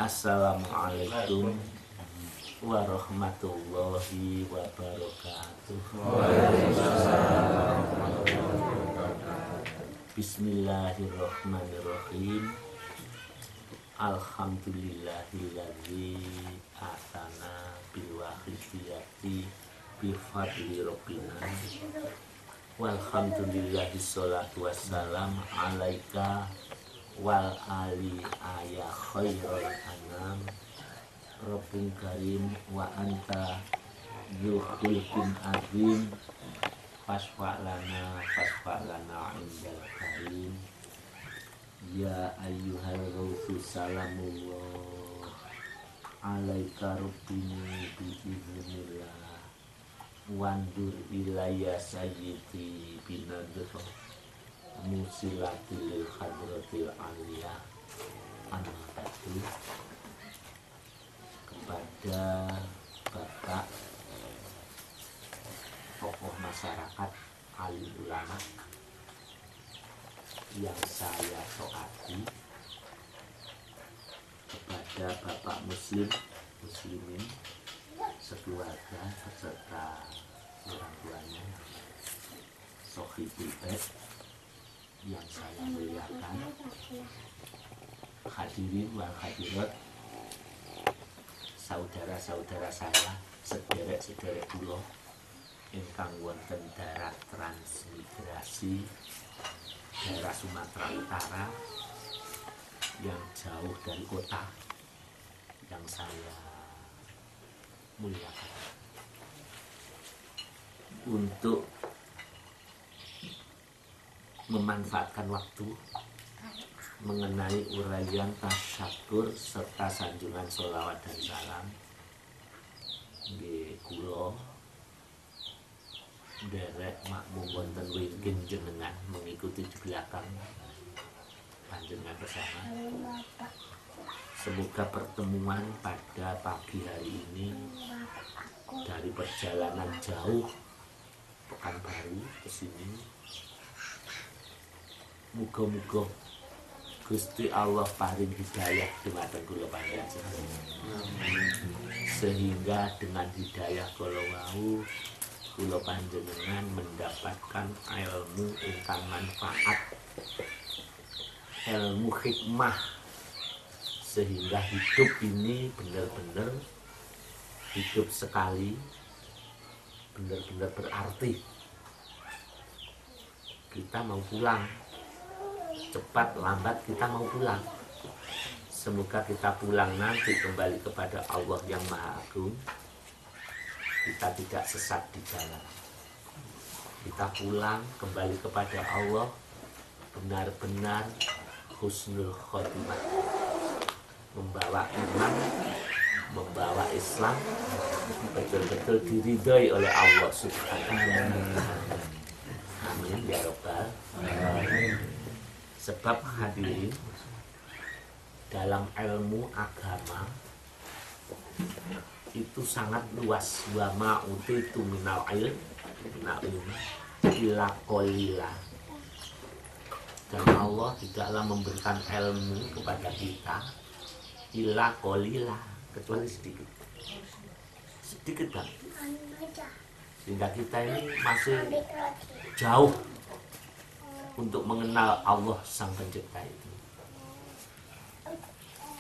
Assalamualaikum warahmatullahi wabarakatuh. Bismillahirrahmanirrahim. Alhamdulillahilladzi atana bil wahidiyati bi fadli rabbina. Walhamdulillahi sholatu wassalam alaika wal ali ya khairul anam. Rabbul karim wa anta yuhulkin azim. Fasfa'lana indal karim. Ya ayyuhal ghawthu salamullah alaika rabbini bi'iznillah. Wandur ilayya sayyidi binadro musilatil hadratil aliyah. An-Nabi kepada Bapak tokoh masyarakat, alim ulama yang saya taati, kepada Bapak muslimin sekeluarga beserta orang tuanya, sohibul bait yang saya muliakan, hadirin wal hadirat, saudara-saudara saya, sederek-sederek kula ingkang wonten daerah transmigrasi, daerah Sumatera Utara yang jauh dari kota yang saya muliakan. Untuk memanfaatkan waktu mengenai uraian tasyakur serta sanjungan sholawat dan salam nggih kula derek makmum wonten wingking jenengan mengikuti di belakang panjenengan bersama. Semoga pertemuan pada pagi hari ini dari perjalanan jauh Pekanbaru ke sini, muga-muga Gusti Allah paring hidayah dumateng kula panjenengan, sehingga dengan hidayah kula wau kula panjenengan mendapatkan ilmu ingkang manfaat, ilmu hikmah, sehingga hidup ini benar-benar hidup sekali, benar-benar berarti. Kita mau pulang, cepat lambat kita mau pulang. Semoga kita pulang nanti kembali kepada Allah yang Maha Agung. Kita tidak sesat di jalan. Kita pulang kembali kepada Allah benar-benar husnul khotimah, membawa iman, membawa Islam, betul-betul diridhoi oleh Allah Subhanahu wa Ta'ala. Amin ya Rabbal alamin. Sebab hadirin, dalam ilmu agama itu sangat luas. Wa ma utitu minal ilmi illa qalila. Dan Allah tidaklah memberikan ilmu kepada kita illa qalila, kecuali sedikit. Sedikit kan? Sehingga kita ini masih jauh untuk mengenal Allah Sang Pencipta itu.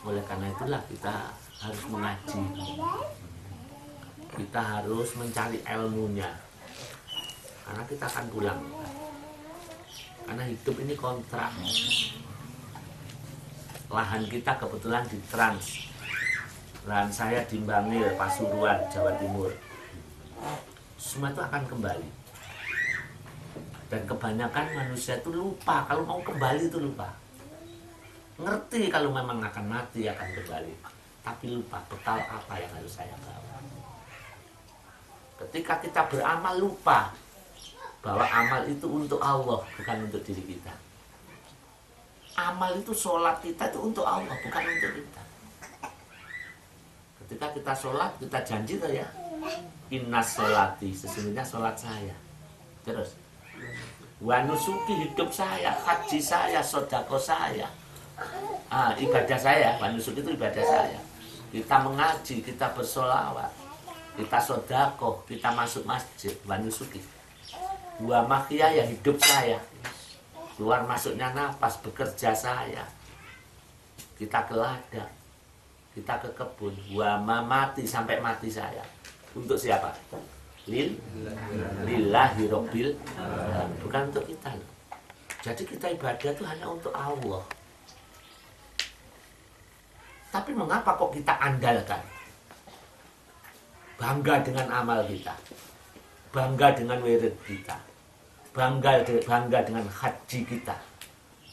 Oleh karena itulah kita harus mengaji, kita harus mencari ilmunya, karena kita akan pulang. Karena hidup ini kontrak. Lahan kita kebetulan di Trans, lahan saya di Bangil, Pasuruan, Jawa Timur. Semua itu akan kembali. Dan kebanyakan manusia itu lupa, kalau mau kembali itu lupa. Ngerti kalau memang akan mati, akan kembali, tapi lupa bekal apa yang harus saya bawa. Ketika kita beramal, lupa bahwa amal itu untuk Allah, bukan untuk diri kita. Amal itu, sholat kita itu untuk Allah, bukan untuk kita. Ketika kita sholat, kita janji tuh ya, inna sholati, sesungguhnya sholat saya. Terus wa nusuki, hidup saya, haji saya, sodako saya, ibadah saya, manusuk itu ibadah saya. Kita mengaji, kita bersolawat, kita sodakoh, kita masuk masjid, manusuki. Wa mahya ya hidup saya, keluar masuknya napas, bekerja saya. Kita ke ladang, kita ke kebun, wa mati sampai mati saya. Untuk siapa? Lillahi robbil alamin. Bukan untuk kita. Jadi kita ibadah itu hanya untuk Allah. Tapi mengapa kok kita andalkan? Bangga dengan amal kita, bangga dengan wirid kita, bangga dengan haji kita,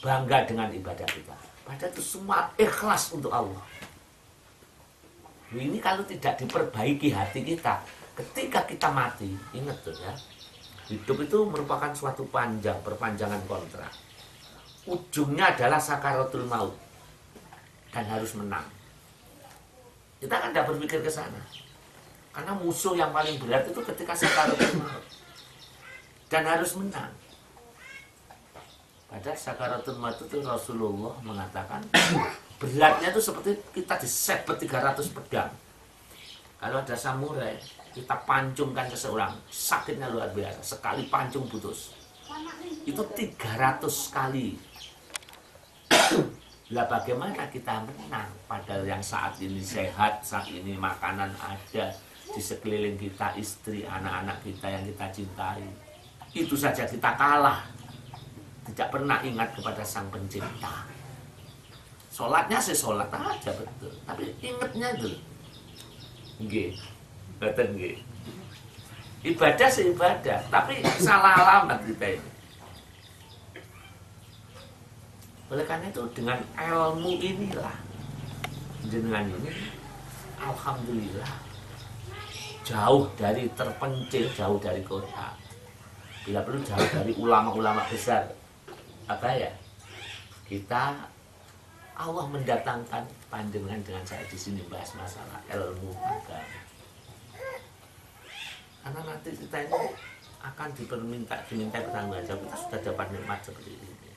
bangga dengan ibadah kita. Padahal itu semua ikhlas untuk Allah. Ini kalau tidak diperbaiki hati kita, ketika kita mati, ingat tuh ya, hidup itu merupakan suatu perpanjangan kontrak. Ujungnya adalah sakaratul maut dan harus menang. Kita kan tidak berpikir ke sana, karena musuh yang paling berat itu ketika sakaratul maut dan harus menang. Pada sakaratul maut itu Rasulullah mengatakan beratnya itu seperti kita disebet 300 pedang. Kalau ada samurai, kita pancungkan ke seorang, sakitnya luar biasa. Sekali pancung putus. Itu 300 kali. Lah bagaimana kita menang? Padahal yang saat ini sehat, saat ini makanan ada, di sekeliling kita istri, anak-anak kita yang kita cintai. Itu saja kita kalah. Tidak pernah ingat kepada Sang Pencipta. Sholatnya sih sholat aja betul, tapi ingatnya dulu. Nggih. Betul nggih. Ibadah sih ibadah, tapi salah alamat kita ini. Oleh karena itu dengan ilmu inilah jenengan ini alhamdulillah jauh dari terpencil, jauh dari kota. Bila perlu jauh dari ulama-ulama besar. Apa ya? Kita Allah mendatangkan panjenengan dengan saya di sini bahas masalah ilmu agama. Karena nanti kita ini akan diminta pertanggungjawaban. Kita sudah dapat nikmat seperti ini.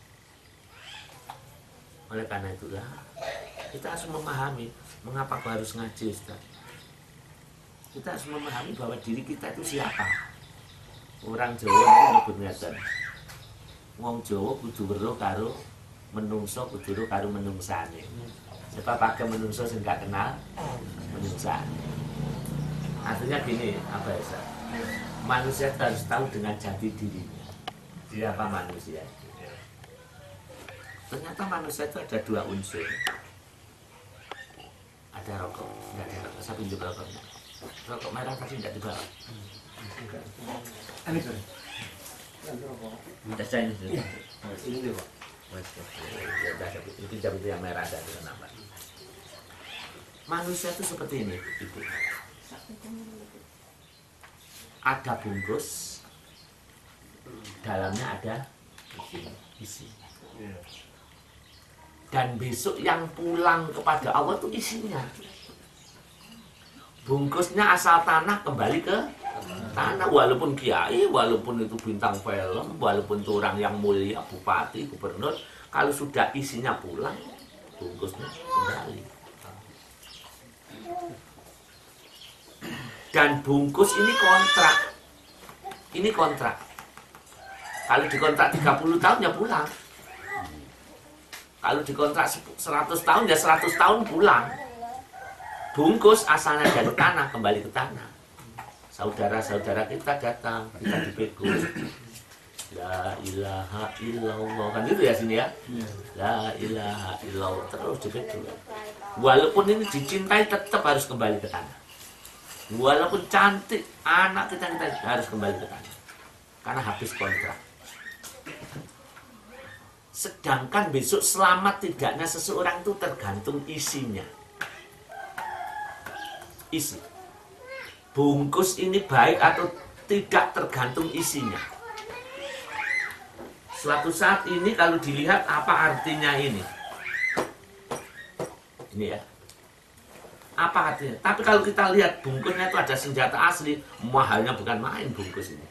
Oleh karena itulah kita harus memahami mengapa harus ngaji, Ustaz. Kita harus memahami bahwa diri kita itu siapa. Orang Jawa itu nyebut ngeten. Wong Jawa kudu weruh karo menungso, kudu weruh karo menungsane. Sebab pakai menungso sing gak kenal menungsane. Artinya gini, apa ya, Ustaz? Manusia harus tahu dengan jati dirinya. Siapa manusia? Ternyata manusia itu ada dua unsur. Ada rokok, enggak ada rokok. Saya pinjam rokoknya. Rokok merah tadi tidak dibawa. Ini sorry. Minta saya ini. Ini deh, Pak. Pinjam itu yang merah dan kenapa? Manusia itu seperti ini, Ibu. Ada bungkus, dalamnya ada isi. Dan besok yang pulang kepada Allah itu isinya. Bungkusnya asal tanah kembali ke tanah. Walaupun kiai, walaupun itu bintang film, walaupun itu orang yang mulia, bupati, gubernur, kalau sudah isinya pulang, bungkusnya kembali. Dan bungkus ini kontrak. Ini kontrak. Kalau dikontrak 30 tahun ya pulang. Kalau dikontrak 100 tahun ya 100 tahun pulang. Bungkus asalnya dari tanah kembali ke tanah. Saudara-saudara kita datang, kita dibego. La ilaha illallah. Kan gitu ya sini ya. La ilaha illallah terus dibego. Walaupun ini dicintai tetap harus kembali ke tanah. Walaupun cantik anak kita harus kembali ke tanah. Karena habis kontrak. Sedangkan besok selamat tidaknya seseorang itu tergantung isinya. Isi. Bungkus ini baik atau tidak tergantung isinya. Suatu saat ini kalau dilihat apa artinya ini. Ini ya. Apa artinya? Tapi kalau kita lihat bungkusnya itu ada senjata asli, mahalnya bukan main bungkus ini.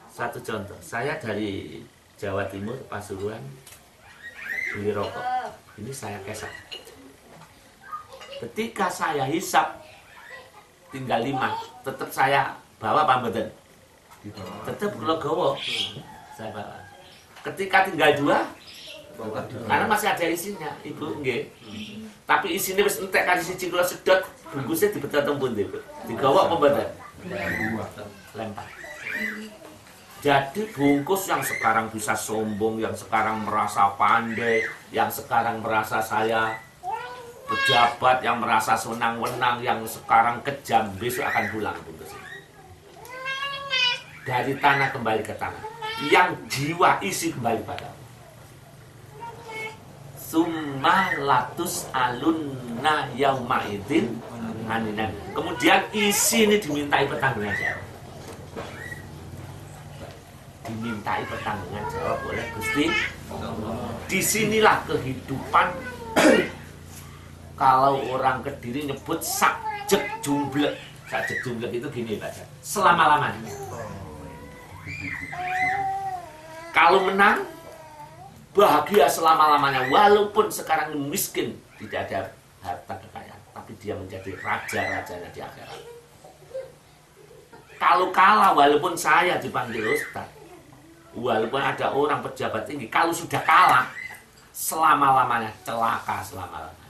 Satu contoh, saya dari Jawa Timur, Pasuruan, beli rokok. Ini saya kesak. Ketika saya hisap tinggal 5, tetap saya bawa pambetan. Tetap legowo saya bawa. Ketika tinggal 2, karena masih ada isinya, Ibu nggih. Tapi isinya wis entek kali siji kula sedot, bungkusnya dibetot tembun Ibu. Digawa pambetan. Lempar. Jadi bungkus yang sekarang bisa sombong, yang sekarang merasa pandai, yang sekarang merasa saya pejabat, yang merasa senang-wenang, yang sekarang kejam, besok akan pulang bungkus ini. Dari tanah kembali ke tanah. Yang jiwa isi kembali pada Allah. Summa latus alunna yaumaidin aninan. Kemudian isi ini dimintai pertanggungan jawab. Dimintai pertanggungan jawab oleh Gusti. Disinilah kehidupan. Kalau orang Kediri nyebut sakjek jumblek. Sakjek jumblek itu gini baca. Selama-lamanya. Kalau menang, bahagia selama-lamanya. Walaupun sekarang miskin, tidak ada harta kekayaan, tapi dia menjadi raja-rajanya di akhirat. Kalau kalah, walaupun saya dipanggil Ustaz, walaupun ada orang pejabat tinggi, kalau sudah kalah, selama-lamanya celaka selama-lamanya.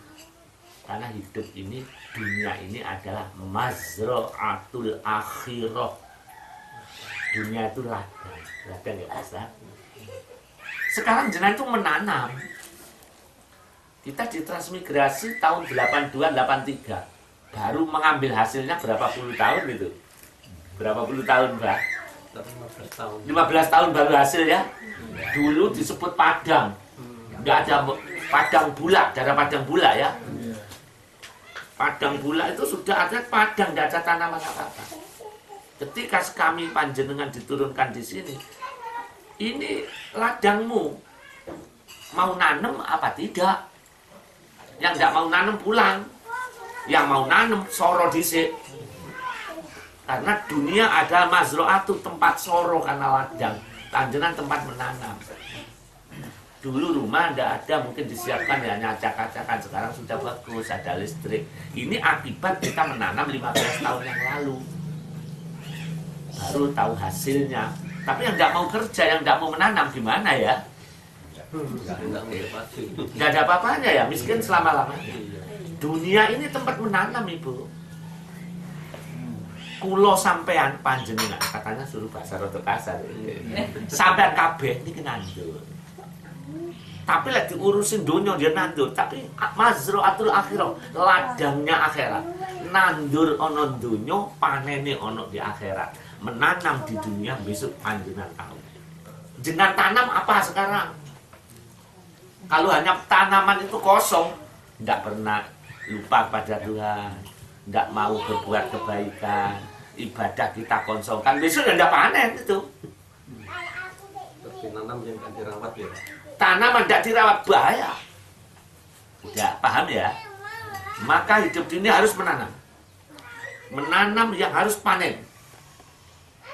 Karena hidup ini, dunia ini adalah mazra'atul akhirah. Dunia itu ladang. Ladang ya Ustaz. Sekarang jenengan itu menanam. Kita ditransmigrasi tahun 82-83. Baru mengambil hasilnya berapa puluh tahun gitu. Berapa puluh tahun, Mbak? 15 tahun. 15 tahun baru hasil ya. Dulu disebut padang. Enggak ada padang bulak, daerah padang bulak ya. Padang bulak itu sudah ada padang, tidak ada tanaman apa-apa. Ketika kami panjenengan diturunkan di sini, ini ladangmu, mau nanam apa tidak? Yang tidak mau nanam pulang, yang mau nanam soro dhisik. Karena dunia ada mazro'atu, tempat soro karena ladang, panjenengan tempat menanam. Dulu rumah tidak ada, mungkin disiapkan ya, hanya acak-acakan. Sekarang sudah bagus, ada listrik. Ini akibat kita menanam 15 tahun yang lalu. Baru tahu hasilnya. Tapi yang tidak mau kerja, yang tidak mau menanam gimana ya? Tidak ada apa-apanya ya, miskin selama-lamanya. Dunia ini tempat menanam, Ibu. Kulo sampean panjenengan, katanya suruh bahasa roto kasar. Sampean kabeh niki nandur. Tapi lagi diurusin dunia dia nandur. Tapi mazro'atul akhirah, ladangnya akhirat. Nandur ono dunia, panene ono di akhirat. Menanam di dunia, besok panjenengan tahu. Jenengan tanam apa sekarang? Kalau hanya tanaman itu kosong, tidak pernah lupa pada Tuhan, tidak mau berbuat kebaikan, ibadah kita konsongkan, besok tidak panen itu. Tapi nanam yang tidak dirawat ya. Tanaman tidak dirawat bahaya. Udah paham ya? Maka hidup ini harus menanam. Menanam yang harus panen.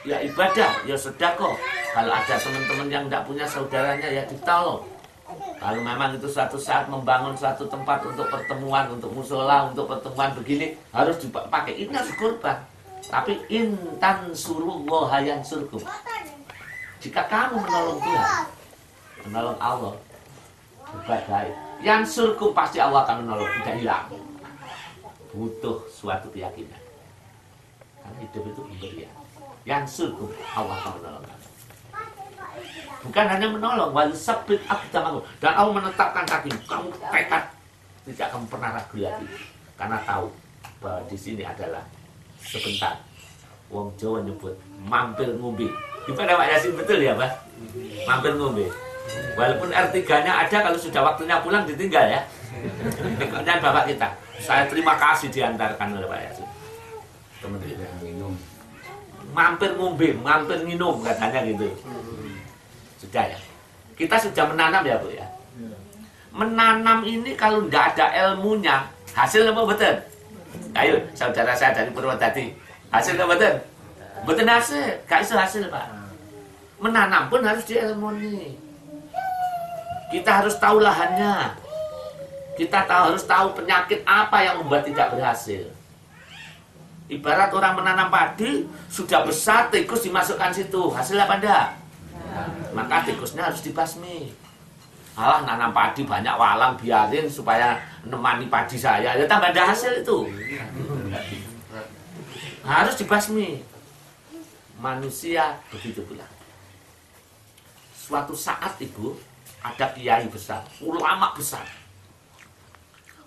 Ya ibadah, ya sedekah. Kalau ada teman-teman yang tidak punya saudaranya, ya ditolong. Kalau memang itu suatu saat membangun suatu tempat untuk pertemuan, untuk musola, untuk pertemuan begini, harus dipakai. Ini harus kurban. Tapi intan suruh hayan surkum. Jika kamu menolong Tuhan, menolong Allah, berbuat baik, yang surkum pasti Allah akan menolong, tidak hilang. Butuh suatu keyakinan. Karena hidup itu pemberian. Yang surkum Allah akan menolong. Bukan hanya menolong, wal sabit aqdamahu, dan Allah menetapkan kaki kamu tekad, tidak akan pernah ragu lagi, karena tahu bahwa di sini adalah sebentar. Wong Jawa nyebut mampir ngombe. Gimana Pak Yasin, betul ya Pak? Mampir ngombe. Walaupun R3-nya ada, kalau sudah waktunya pulang ditinggal ya. Kemudian Bapak kita, saya terima kasih diantarkan oleh Pak Yasin. Teman-teman minum. Mampir ngombe, mampir minum katanya gitu. Sudah ya. Kita sudah menanam ya Bu ya. Menanam ini kalau tidak ada ilmunya, hasil apa betul? Ayo saudara saya dari Purwodadi, hasil apa betul? Betul hasil, gak iso hasil Pak. Menanam pun harus diilmuni. Kita harus tahu lahannya. Kita harus tahu penyakit apa yang membuat tidak berhasil. Ibarat orang menanam padi, sudah besar, tikus dimasukkan situ. Hasil apa enggak? Maka tikusnya harus dibasmi. Alah, nanam padi banyak walang, biarin supaya nemani padi saya. Ya tambah ada hasil itu. Harus dibasmi. Manusia begitu pula. Suatu saat, Ibu, ada kiai besar, ulama besar.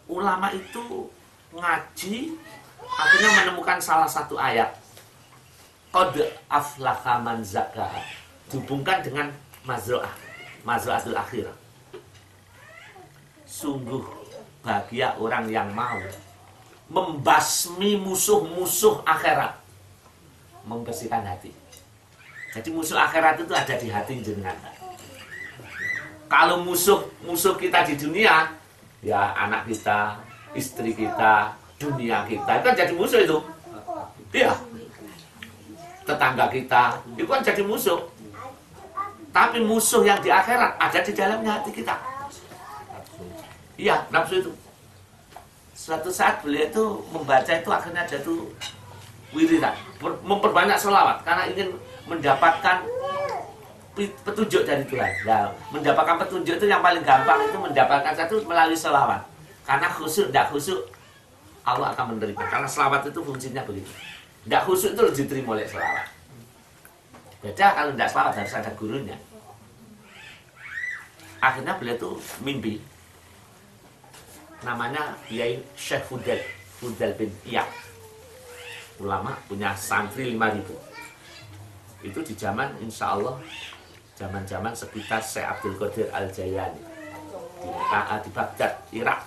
Ulama itu ngaji, akhirnya menemukan salah satu ayat. Qad aflaha man zakkaha. Dihubungkan dengan mazra'atul akhirah. Sungguh bahagia orang yang mau membasmi musuh-musuh akhirat, membersihkan hati. Jadi musuh akhirat itu ada di hati jenengan. Kalau musuh kita di dunia, ya anak kita, istri kita, dunia kita, itu kan jadi musuh itu. Iya. Tetangga kita, itu kan jadi musuh. Tapi musuh yang di akhirat ada di dalamnya hati kita. Iya, nafsu itu. Suatu saat beliau itu membaca itu akhirnya jatuh wiridan, memperbanyak selawat karena ingin mendapatkan petunjuk dari Tuhan. Nah, mendapatkan petunjuk itu yang paling gampang itu mendapatkan satu melalui selawat. Karena khusyuk, tidak khusyuk Allah akan menerima. Karena selawat itu fungsinya begitu. Tidak khusyuk itu diterima oleh selawat. Beda kalau tidak selawat harus ada gurunya. Akhirnya beliau itu mimpi. Namanya Kiai Syekh Fudel bin Iyad. Ulama punya santri 5.000. Itu di zaman insya Allah zaman-zaman sekitar Syekh Abdul Qadir Al-Jailani di Baghdad, Irak.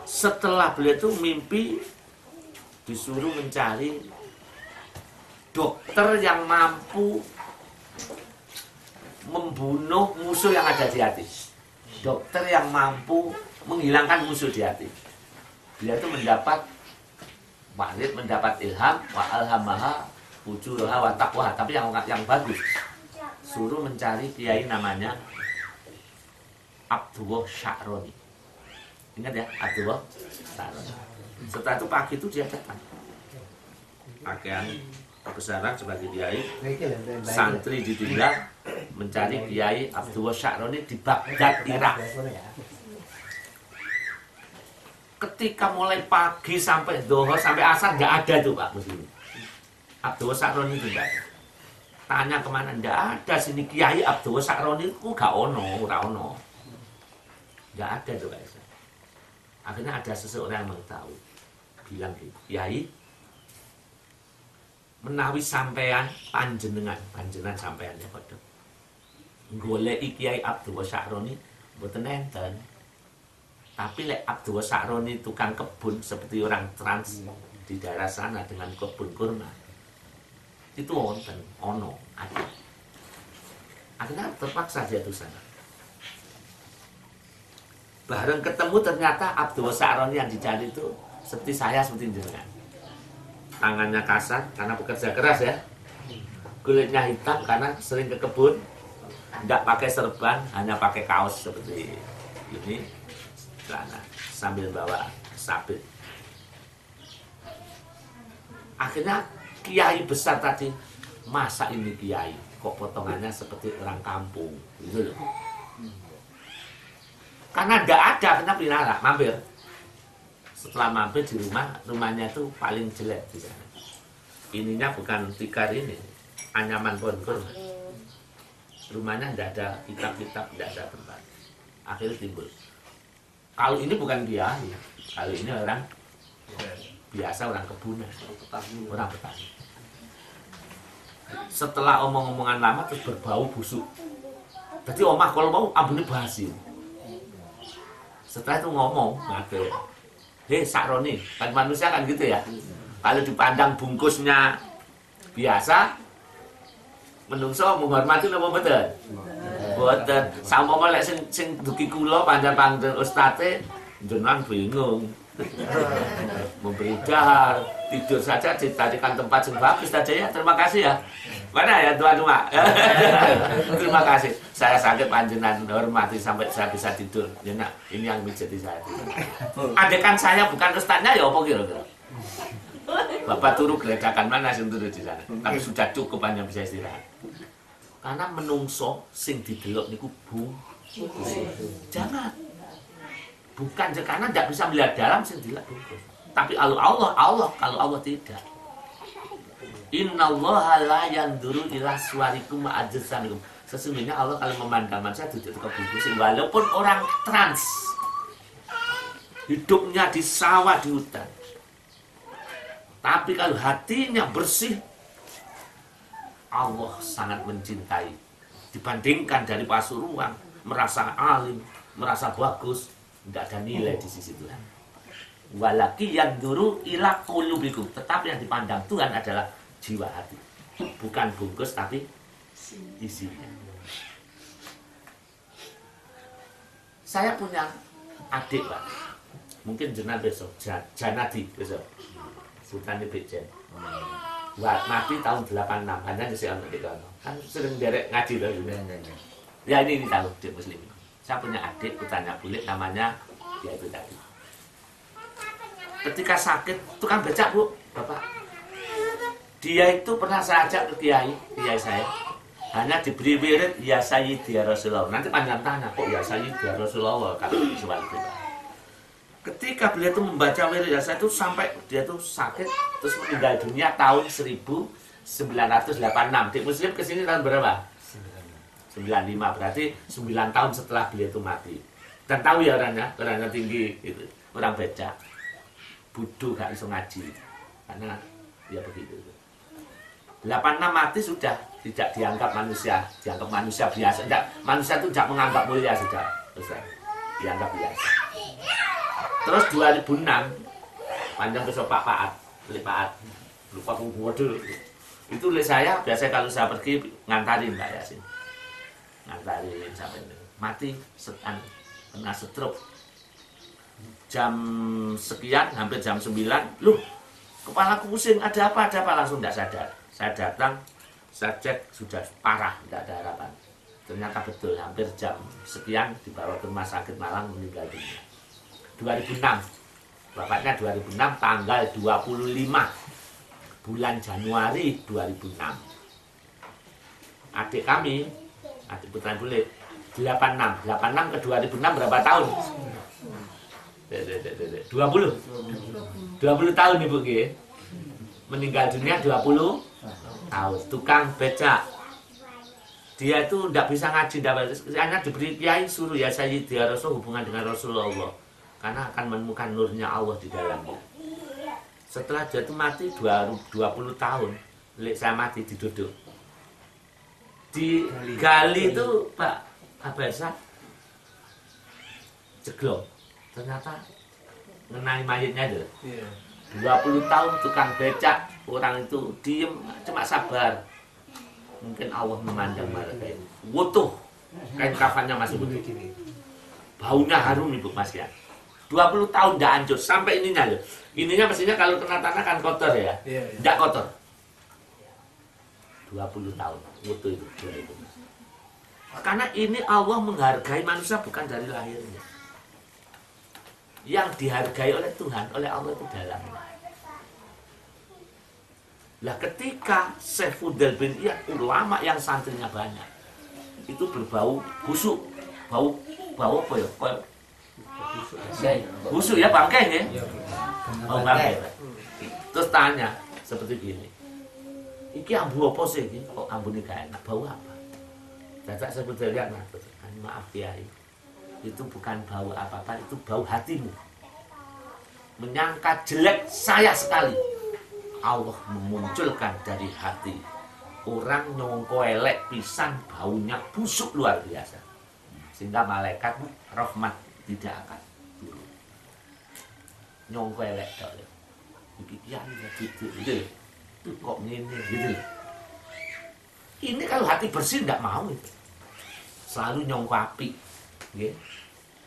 Setelah beliau itu mimpi disuruh mencari dokter yang mampu membunuh musuh yang ada di hati. Dokter yang mampu menghilangkan musuh di hati. Beliau itu mendapat ilham wa alhamaha fujuraha wa taqwaha, tapi yang bagus. Suruh mencari kiai namanya Abdullah Sya'roni. Ingat ya, Abdullah Sya'roni. Setelah itu pagi itu dia datang. Pakaian kebesaran sebagai kiai, santri ditinggal mencari kiai Abdullah Sya'roni di Baghdad, Irak. Ketika mulai pagi sampai dhuhur sampai asar nggak ada tuh Pak Muslim. Abdullah Sya'roni itu nggak ada. Tanya kemana, nggak ada sini kiai Abdullah Sya'roni itu nggak ono. Nggak ada tuh guys. Akhirnya ada seseorang yang mengetahui, bilang gitu, kiai menawi sampean panjenengan sampean ya padha goleki kiai Abdullah Sya'roni mboten enten. Tapi lek Abdullah Sya'roni tukang kebun seperti orang trans di daerah sana dengan kebun kurma, itu wonten, ada. Akhirnya terpaksa dia ke sana. Bareng ketemu ternyata Abdullah Sya'roni yang dicari itu seperti saya, seperti jenengan. Tangannya kasar karena bekerja keras ya. Kulitnya hitam karena sering ke kebun. Tidak pakai serban, hanya pakai kaos seperti ini. Karena sambil bawa sabit. Akhirnya kiai besar tadi, masa ini kiai kok potongannya seperti orang kampung gitu loh. Karena tidak ada, kena pinara, mampir. Setelah mampir di rumahnya itu paling jelek di sana. Ininya bukan tikar ini, anyaman pohon kurma. Rumahnya tidak ada kitab-kitab, tidak ada tempat. Akhirnya timbul. Kalau ini bukan kiai, kalau ini orang biasa, orang kebunan, orang petani. Setelah omong-omongan lama terus berbau busuk. Jadi omah kalau mau ambune basi. Setelah itu ngomong, ngatur. Hei Sya'roni, kan manusia kan gitu ya. Kalau dipandang bungkusnya biasa, menungso menghormati apa mboten? Mboten. Sampama lek sing duki kula panjang-panjang ustate jenengan bingung. Memberi dahar, tidur saja dicarikan tempat yang bagus saja ya. Terima kasih ya. Mana ya tuan rumah? Terima kasih. Saya sakit panjenengan hormati sampai saya bisa tidur. Ya nak, ini yang menjadi saya. Adekan saya bukan ustadznya ya apa kira-kira? Bapak turu geledakan mana sing turu di sana. Tapi sudah cukup hanya bisa istirahat. Karena menungso sing didelok niku jangan. Bukan karena tidak bisa melihat dalam sing dilihat bungkus. Tapi kalau Allah tidak. Innallaha la yanzuru ila suwarikum wa ajsamikum. Sesungguhnya Allah kalau memandang manusia tidak ke bungkus walaupun orang trans. Hidupnya di sawah di hutan. Tapi kalau hatinya bersih, Allah sangat mencintai. Dibandingkan dari Pasuruan, merasa alim, merasa bagus, tidak ada nilai di sisi Tuhan. Walaki yang duru ila qulubikum. Tetapi yang dipandang Tuhan adalah jiwa hati. Bukan bungkus, tapi isinya. Saya punya adik, Pak. Mungkin jenah besok, Janadi besok. Sultan Ibjen. Wah, mati tahun 86. Hanya di sana kan sering derek ngaji loh. Ya ini tahu dia Muslim. Saya punya adik putranya bulik namanya dia itu tadi. Ketika sakit tukang becak Bu, Bapak. Dia itu pernah saya ajak ke kiai saya. Hanya diberi wirid ya Sayyidi ya Rasulullah. Nanti panjang tanya kok ya Sayyidi ya Rasulullah kalau soal itu. Ketika beliau itu membaca wirid yasa itu sampai dia itu sakit terus meninggal dunia tahun 1986. Di Muslim kesini tahun berapa? 95. Berarti 9 tahun setelah beliau itu mati. Dan tahu ya orangnya tinggi itu, orang becak. Bodoh gak bisa ngaji. Karena ya begitu. 86 mati sudah tidak dianggap manusia biasa. Tidak, manusia itu tidak menganggap mulia sudah. Dianggap biasa. Terus 2006 panjang besok Pak Paat lupa waduh itu oleh saya biasa kalau saya pergi ngantarin Mbak Yasin, ngantarin sampai mati kena stroke jam sekian hampir jam 9. Loh kepalaku pusing ada apa langsung tidak sadar. Saya datang saya cek sudah parah tidak ada harapan. Ternyata betul hampir jam sekian dibawa ke rumah sakit Malang meninggal dunia. 2006 bapaknya 2006 tanggal 25 bulan Januari 2006. Adik putra bulik 86 ke 2006 berapa tahun? 20 tahun Ibu G. Meninggal dunia 20 tahun. Tukang becak. Dia itu tidak bisa ngaji, hanya diberi kiai suruh ya Sayyidi ya Rasul hubungan dengan Rasulullah. Karena akan menemukan nurnya Allah di dalamnya. Setelah dia itu mati 20 tahun, saya mati diduduk. Digali itu Pak Abasa jeglok. Ternyata mengenai mayatnya itu. 20 tahun tukang becak, orang itu diem, cuma sabar. Mungkin Allah memandang mereka itu. Wutuh, kain kafannya masih utuh. Baunya harum Ibu Mas ya. 20 tahun tidak hancur sampai ininya loh. Ininya mestinya kalau kena tanah kan kotor ya. Tidak kotor. 20 tahun mutu itu. Karena ini Allah menghargai manusia bukan dari lahirnya. Yang dihargai oleh Tuhan, oleh Allah itu dalamnya. Lah ketika Syekh Fudel bin Iyad ulama yang santrinya banyak itu berbau busuk, bau apa ya? Busuk ya bangkai ya? Oh bangkai. Terus tanya seperti gini. Iki ambu apa sih iki? Kok ambune gak enak? Bau apa? Dadak saya lihat maaf ya. Itu bukan bau apa-apa, itu bau hatimu. Menyangka jelek saya sekali. Allah memunculkan dari hati orang nyongko elek pisan baunya busuk luar biasa. Sehingga malaikat rahmat tidak akan turun. Nyongko elek tok. Iki kiai gitu. Kok ngene gitu. Ini kalau hati bersih tidak mau itu. Selalu nyongko api. Nggih.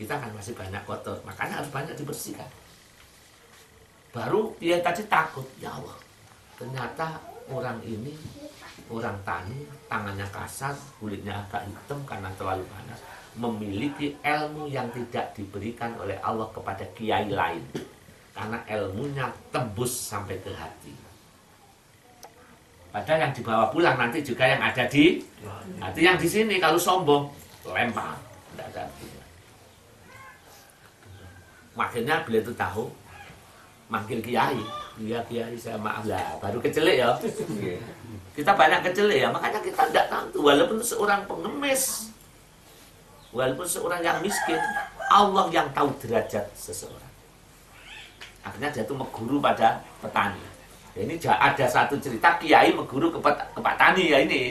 Kita kan masih banyak kotor, makanya harus banyak dibersihkan. Baru dia tadi takut, ya Allah. Ternyata orang ini orang tani, tangannya kasar, kulitnya agak hitam karena terlalu panas, memiliki ilmu yang tidak diberikan oleh Allah kepada kiai lain, karena ilmunya tembus sampai ke hati. Padahal yang dibawa pulang nanti juga yang ada di hati. Yang di sini kalau sombong lempar, tidak ada artinya. Makanya beliau itu tahu, manggil kiai, iya kiai saya maaf lah, baru kecelik ya. Kita banyak kecelik ya, makanya kita tidak tahu. Walaupun seorang pengemis, walaupun seorang yang miskin, Allah yang tahu derajat seseorang. Akhirnya dia itu mengguru pada petani. Ya, ini ada satu cerita kiai mengguru ke petani ya ini.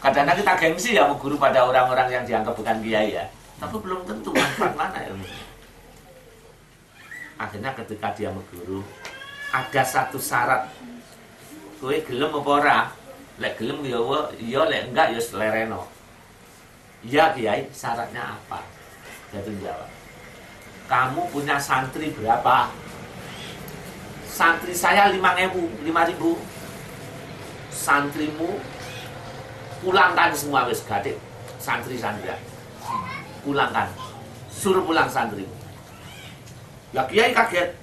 Kadang-kadang kita gengsi ya mengguru pada orang-orang yang dianggap bukan kiai ya. Tapi belum tentu manfaat mana ilmu. Akhirnya ketika dia mengguru, ada satu syarat. Kowe gelem apa ora? Lek gelem ya iya, lek enggak ya selereno. Iya kiai, syaratnya apa? Dia tuh jawab. Kamu punya santri berapa? Santri saya 5.000. Santrimu pulangkan semua wis gadik santri-santri. Pulangkan. Suruh pulang santrimu. Lah kiai kaget.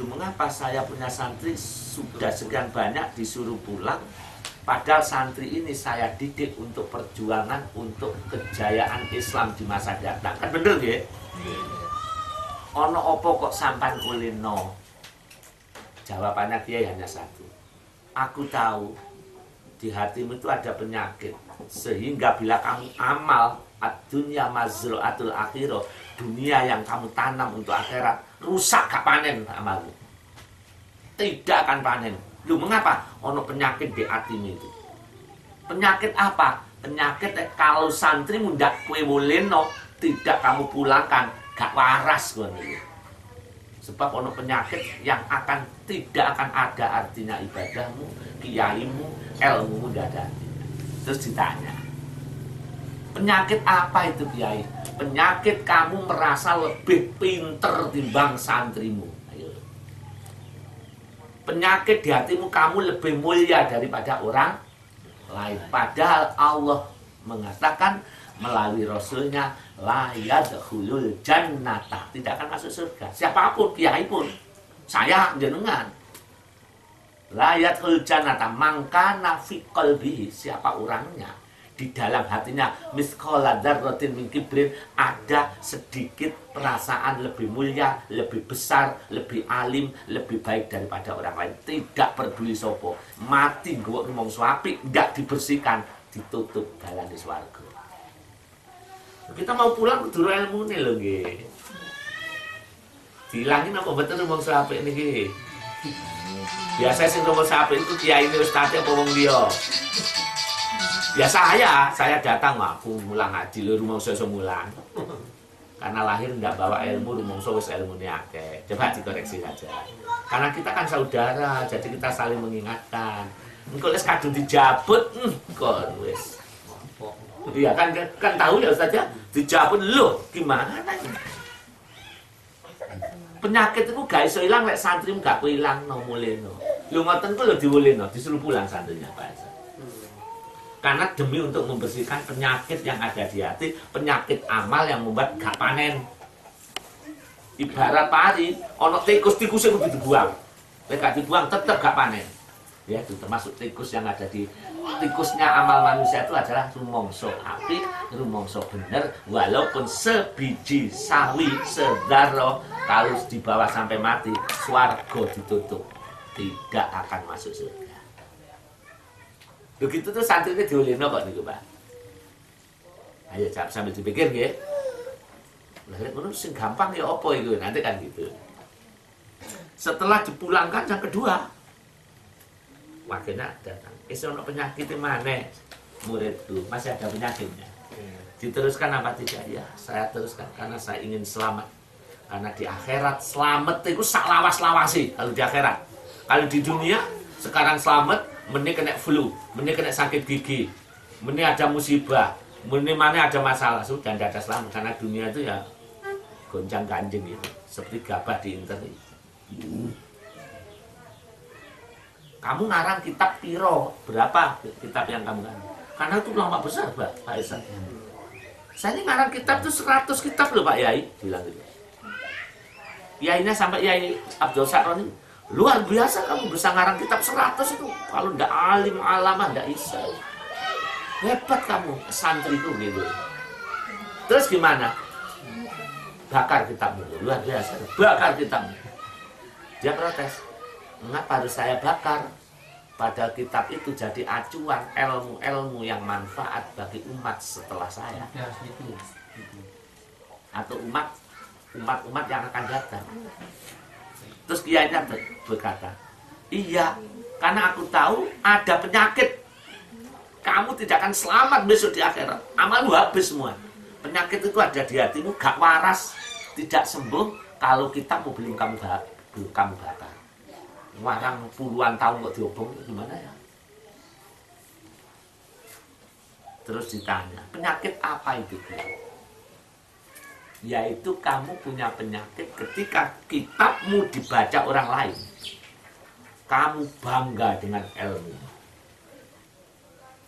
Lu mengapa saya punya santri sudah sekian banyak disuruh pulang, padahal santri ini saya didik untuk perjuangan untuk kejayaan Islam di masa datang. Kan bener ya? Ono opo kok sampan kulino? Jawabannya kiai hanya satu. Aku tahu di hatimu itu ada penyakit, sehingga bila kamu amal ad-dunya mazru'atul akhirah, dunia yang kamu tanam untuk akhirat, rusak gak panen amalmu. Tidak akan panen. Lu mengapa? Ono penyakit di hatimu itu. Penyakit apa? Penyakit kalau santrimu ndak kue boleno, tidak kamu pulangkan, gak waras kowe niku. Sebab ono penyakit yang tidak akan ada artinya ibadahmu, kiaimu, ilmumu ndak ada artinya. Terus ditanya, penyakit apa itu kiai? Penyakit kamu merasa lebih pinter timbang santrimu. Ayo. Penyakit di hatimu kamu lebih mulia daripada orang lain. Padahal Allah mengatakan melalui Rasulnya, la yadkhulul jannata, tidak akan masuk surga. Siapapun, kiai pun, saya jenengan. La yadkhulul jannata, mangkana fi qalbihi, siapa orangnya. Di dalam hatinya misqala dzarratin min kibrin, ada sedikit perasaan lebih mulia, lebih besar, lebih alim, lebih baik daripada orang lain. Tidak peduli sopo, mati nggo ngomong apik enggak dibersihkan, ditutup dalan di swarga. Kita mau pulang kudu ilmune lho nggih. Dilangin apa betul ngomong apik niki? Biasa sing ngomong apik itu kiai ustaz apa wong liya. Ya saya datang, aku mulang ngaji lho rumangsa iso mulang. Karena lahir ndak bawa ilmu, rumangsa wis ilmune akeh. Coba dikoreksi saja. Karena kita kan saudara, jadi kita saling mengingatkan. Engko wis kadung dijabut, kon wis. Iya kan tahu ya Ustaz ya, dijabut lho gimana ini? Penyakit itu gak iso ilang lek santrimu gak ilang no muleno. Lho ngoten ku lho diwuleno, disuruh pulang santrinya Pak. Karena demi untuk membersihkan penyakit yang ada di hati, penyakit amal yang membuat gak panen. Ibarat pari, ono tikus yang kudu dibuang. Lek gak dibuang tetap gak panen. Ya, itu termasuk tikus yang ada di tikusnya amal manusia itu adalah rumongso apik, rumongso bener, walaupun sebiji sawi sedaro kalau dibawa sampai mati, swarga ditutup, tidak akan masuk surga. Begitu tuh santrinya diulino kok niku, Pak. Ayo sambil dipikir nggih. Lah lek ngono sing gampang ya apa itu, nanti kan gitu. Setelah dipulangkan yang kedua, wakilnya datang. Ono penyakit mana? Muridku masih ada penyakitnya. Diteruskan apa tidak? Ya, saya teruskan karena saya ingin selamat. Karena di akhirat selamat itu sak lawas-lawasi kalau di akhirat. Kalau di dunia sekarang selamat, meni kena flu, meni kena sakit gigi, meni ada musibah, meni mana ada masalah, sudah tidak ada selamat. Karena dunia itu ya gonjang-ganjing gitu, seperti gabah di internet. Kamu ngarang kitab piro? Berapa kitab yang kamu ngarang? Karena itu ulama besar, Pak Esa. Saya ini ngarang kitab itu 100 kitab loh Pak Yai, bilang gitu. Yainya sampai Yai Abdul Sakron ini, luar biasa kamu bisa ngarang kitab 100 itu. Kalau ndak alim alamah ndak bisa. Hebat kamu, santriku gitu. Terus gimana? Bakar kitabmu, luar biasa. Bakar kitabmu. Dia protes. Mengapa harus saya bakar? Padahal kitab itu jadi acuan ilmu-ilmu yang manfaat bagi umat setelah saya. Atau umat yang akan datang. Terus kiainya berkata, iya, karena aku tahu ada penyakit. Kamu tidak akan selamat besok di akhirat. Amalmu habis semua. Penyakit itu ada di hatimu, gak waras, tidak sembuh kalau kitabmu belum kamu bakar. Warang puluhan tahun kok diobong, gimana ya? Terus ditanya, penyakit apa itu? Yaitu kamu punya penyakit ketika kitabmu dibaca orang lain. Kamu bangga dengan ilmu.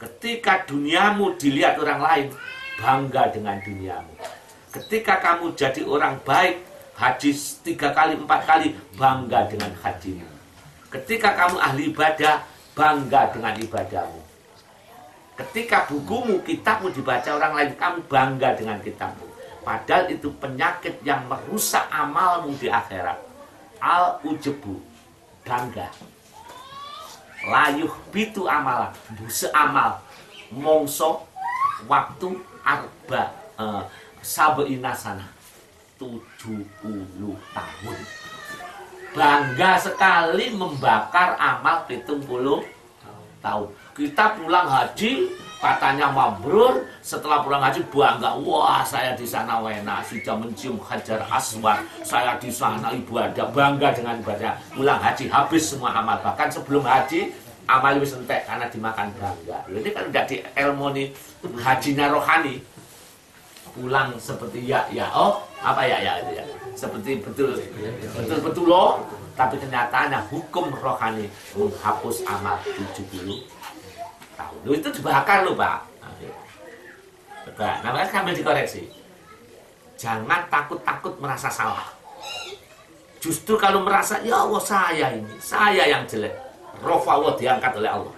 Ketika duniamu dilihat orang lain, bangga dengan duniamu. Ketika kamu jadi orang baik, haji 3 kali, 4 kali, bangga dengan hajimu. Ketika kamu ahli ibadah, bangga dengan ibadahmu. Ketika bukumu, kitabmu dibaca orang lain, kamu bangga dengan kitabmu. Padahal itu penyakit yang merusak amalmu di akhirat. Al-ujebu, bangga. Layuh bitu amalan, seamal, mongso, waktu, arba, sabeina sana, 70 tahun. Bangga sekali membakar amal 70 tahun. Kita pulang haji, katanya mabrur. Setelah pulang haji bangga, wah saya di sana wena, sudah mencium hajar aswad. Saya di sana ibadah, bangga dengan ibadah. Pulang haji habis semua amal. Bahkan sebelum haji amal lebih entek karena dimakan bangga. Ini kan udah di elmoni hajinya rohani. Pulang seperti apa ya itu ya. Seperti betul loh, tapi kenyataannya hukum rohani menghapus amal 70 tahun. Itu dibakar loh Pak. Namanya sambil dikoreksi. Jangan takut-takut merasa salah. Justru kalau merasa ya Allah saya yang jelek, rofawa diangkat oleh Allah.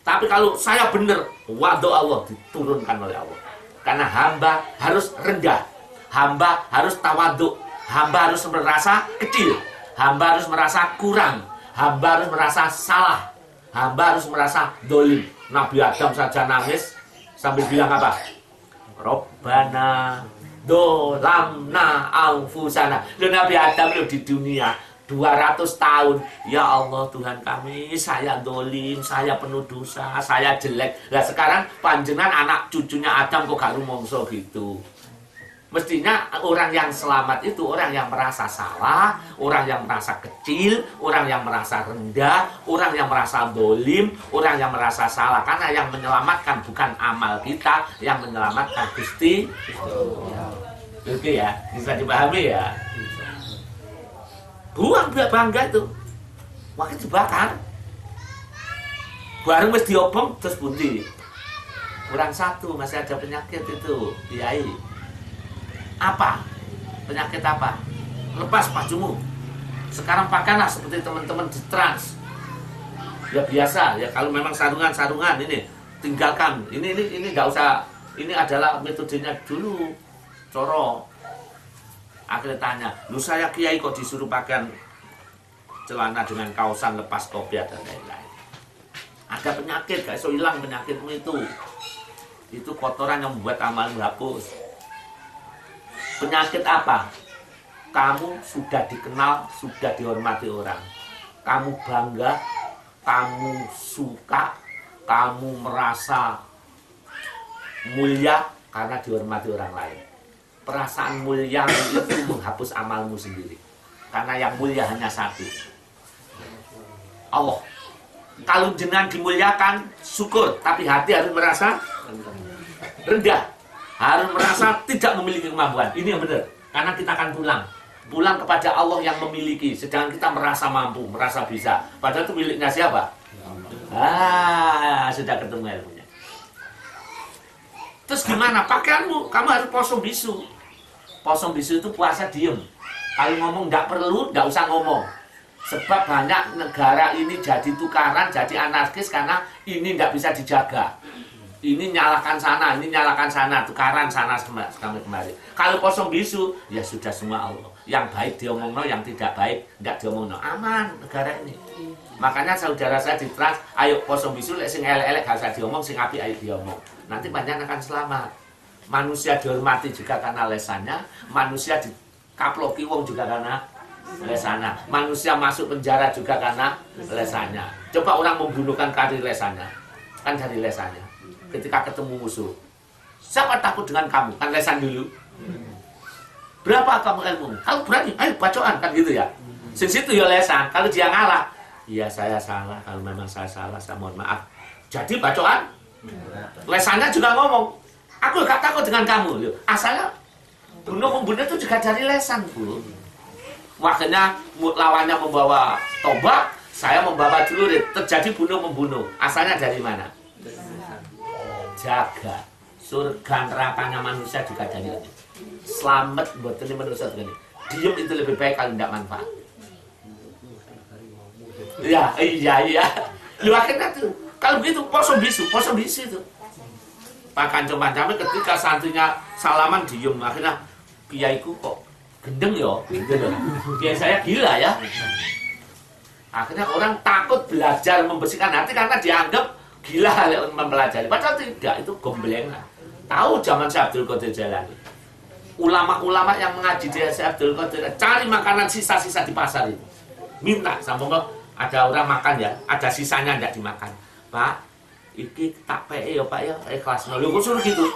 Tapi kalau saya benar, wado Allah diturunkan oleh Allah. Karena hamba harus rendah, hamba harus tawaduk, hamba harus merasa kecil, hamba harus merasa kurang, hamba harus merasa salah, hamba harus merasa dolim. Nabi Adam saja nangis sambil bilang apa? Robbana dolamna anfusana. Nabi Adam di dunia 200 tahun. Ya Allah Tuhan kami, saya dolim, saya penuh dosa, saya jelek. Nah sekarang panjenengan anak cucunya Adam kok gak rumongso gitu. Mestinya orang yang selamat itu orang yang merasa salah, orang yang merasa kecil, orang yang merasa rendah, orang yang merasa dolim, orang yang merasa salah. Karena yang menyelamatkan bukan amal kita, yang menyelamatkan Gusti. Oke ya, bisa dipahami ya. Buang bangga itu. Waktu dibakar. Baru mesti diobong terus bundi. Kurang satu masih ada penyakit itu, Kiai. Apa? Penyakit apa? Lepas bajumu. Sekarang pakailah seperti teman-teman di Trans. Ya biasa, ya kalau memang sarungan ini tinggalkan. Ini enggak usah. Ini adalah metodenya dulu. Coro. Akhirnya tanya, lu saya Kiai kok disuruh pakaian celana dengan kaosan lepas kopiah dan lain-lain. Ada penyakit, gak iso hilang penyakitmu itu. Itu kotoran yang membuat amalmu hapus. Penyakit apa? Kamu sudah dikenal, sudah dihormati orang. Kamu bangga, kamu suka, kamu merasa mulia karena dihormati orang lain. Perasaan mulia itu menghapus amalmu sendiri. Karena yang mulia hanya satu, Allah. Kalau jenengan dimuliakan, syukur. Tapi hati harus merasa rendah. Harus merasa tidak memiliki kemampuan. Ini yang benar. Karena kita akan pulang. pulang kepada Allah yang memiliki, sedangkan kita merasa mampu, merasa bisa. Padahal itu miliknya siapa? Sudah ketemu ilmunya. Terus gimana? Pakaianmu, kamu harus poso bisu. Poso bisu itu puasa diem. Kalau ngomong nggak perlu, nggak usah ngomong. Sebab banyak negara ini jadi tukaran, jadi anarkis karena ini nggak bisa dijaga. Ini nyalakan sana, ini nyalakan sana, tukaran sana kemari. Kalau kosong bisu, ya sudah semua Allah. Yang baik diomongno, yang tidak baik nggak diomongno. Aman negara ini. Makanya saudara saya di Trans, ayo kosong bisu, sing elek-elek gak usah diomong, sing api ayo diomong. Nanti banyak akan selamat. Manusia dihormati juga karena lesannya, manusia dikaploki wong juga karena lesannya. Manusia masuk penjara juga karena lesannya. Coba orang membunuhkan karir lesannya, kan dari lesannya. Ketika ketemu musuh, siapa takut dengan kamu? Kan lesan dulu. Berapa kamu ilmu? Kalau berani, ayo bacoan, kan gitu ya. Sing situ ya lesan. Kalau dia ngalah, iya saya salah. Kalau memang saya salah, saya mohon maaf. Jadi bacoan, lesannya juga ngomong, aku gak takut dengan kamu. Asalnya bunuh-membunuh itu juga dari lesan, Bu. Makanya lawannya membawa tombak, saya membawa celurit. Terjadi bunuh-membunuh. Asalnya dari mana? Jaga surga nerakanya manusia juga dari ini. Selamat buat ini manusia ini. Diem itu lebih baik kalau tidak manfaat. Iya. Lu akhirnya tuh kalau begitu poso bisu itu. Pak Kanjeng Panjami ketika santrinya salaman diem, akhirnya kiaiku kok gendeng yo, gitu loh. Kiai saya gila ya. Akhirnya orang takut belajar membersihkan hati karena dianggap gila mempelajari. Padahal tidak, itu gemblengan. Tahu zaman Syekh Abdul Qadir Jailani. Ulama-ulama yang mengaji di Syekh Abdul Qadir cari makanan sisa-sisa di pasar itu. Minta sama ada orang makan ya, ada sisanya tidak dimakan. Pak, iki tak PE ya Pak ya, ikhlas. Lho kok suruh gitu.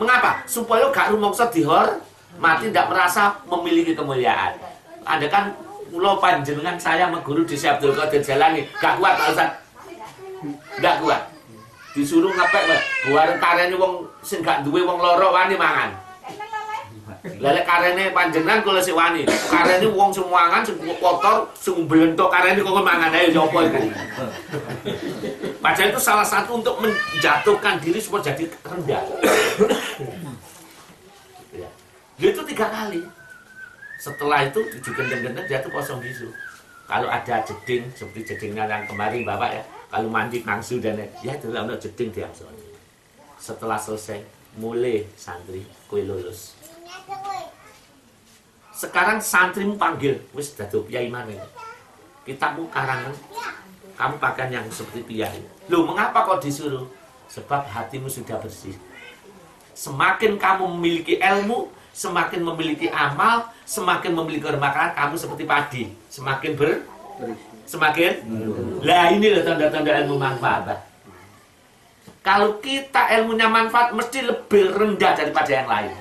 Mengapa? Supaya gak rumangsa dihormati, tidak merasa memiliki kemuliaan. Ada kan kula panjenengan saya mengguru di Syekh Abdul Qadir Jailani, gak kuat Pak Ustaz. Nggak kuat, disuruh ngepek buaran karene wong sing gak duwe wong loro wani mangan. Lelek karene panjenengan kula sik wani, karene wong sing mangan sing kotor sing blentok karene kok mangan ae sapa iku. Padahal itu salah satu untuk menjatuhkan diri supaya jadi rendah. Ya. Itu 3 kali. Setelah itu digendeng-gendeng dia tuh kosong bisu. Kalau ada jeding seperti jedingnya yang kemarin Bapak ya, kalau mandi nangsu dan ya itu lah untuk jeding dia. Setelah selesai, mulai santri kue lulus. Sekarang santrimu panggil, wis dadu piye mana? Kitabmu karangan, kamu pakaian yang seperti piye. Loh, mengapa kau disuruh? Sebab hatimu sudah bersih. Semakin kamu memiliki ilmu, semakin memiliki amal, semakin memiliki kemakaran, kamu seperti padi, semakin semakin. Lah ini loh tanda-tanda ilmu manfaat. Kalau kita ilmunya manfaat, mesti lebih rendah daripada yang lain.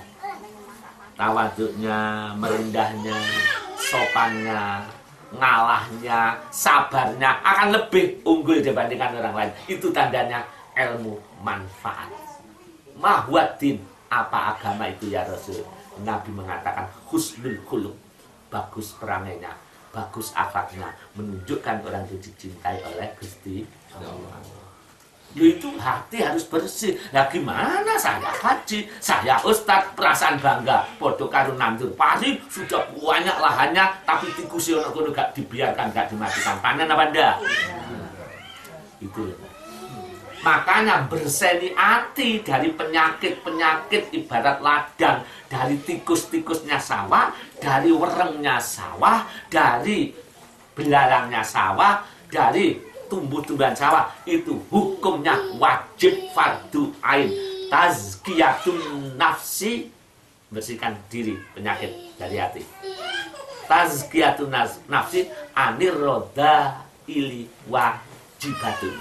Tawaduknya, merendahnya, sopannya, ngalahnya, sabarnya akan lebih unggul dibandingkan orang lain. Itu tandanya ilmu manfaat. Mahwaddin, apa agama itu ya Rasul? Nabi mengatakan husnul khuluq, bagus perangainya, bagus akhlaknya, menunjukkan orang itu dicintai oleh Gusti Allah. Yaitu hati harus bersih. Nah gimana saya haji, saya ustad, perasaan bangga, podo karo nandur pari, sudah banyak lahannya, tapi tikus yang gak dibiarkan, gak dimatikan, panen apa enggak? Itu. Makanya berseni hati dari penyakit-penyakit ibarat ladang, dari tikus-tikusnya sawah, dari werengnya sawah, dari belalangnya sawah, dari tumbuh-tumbuhan sawah. Itu hukumnya wajib fardu ain. Tazkiyatun nafsi, bersihkan diri penyakit dari hati. Tazkiyatun nafsi anir roda ili wajibatun.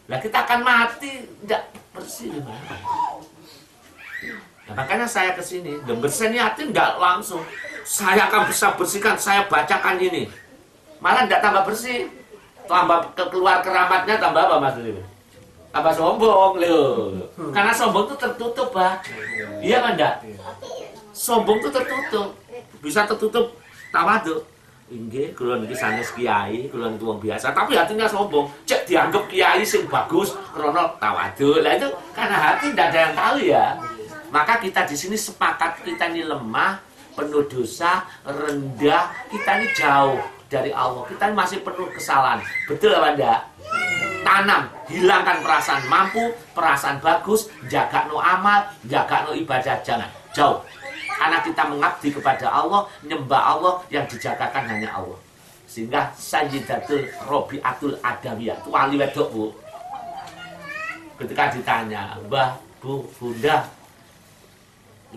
Nah kita akan mati tidak bersih. Nah, makanya saya kesini dan bersihnya hati tidak langsung. Saya akan bisa bersihkan, saya bacakan ini. Malah tidak tambah bersih, tambah keluar keramatnya, tambah apa Mas Lili? Tambah sombong loh. Karena sombong itu tertutup, Pak. Iya kan enggak? Sombong itu tertutup. Bisa tertutup tawadhu. Inggih, kula niki sanes kiai, kula niku wong biasa, tapi hatinya sombong. Cek dianggap kiai sing bagus krana tawadhu. Lah itu karena hati tidak ada yang tahu ya. Maka kita di sini sepakat kita ini lemah, penuh dosa, rendah, kita ini jauh dari Allah. Kita ini masih penuh kesalahan. Betul apa enggak? Tanam, hilangkan perasaan mampu, perasaan bagus, jaga no amal, jaga no ibadah, jangan jauh. Karena kita mengabdi kepada Allah, nyembah Allah, yang dijagakan hanya Allah. Sehingga Sayyidatul Robi'atul Adawiyah, itu wali wedok bu. Ketika ditanya, Mbah, Bu, Bunda,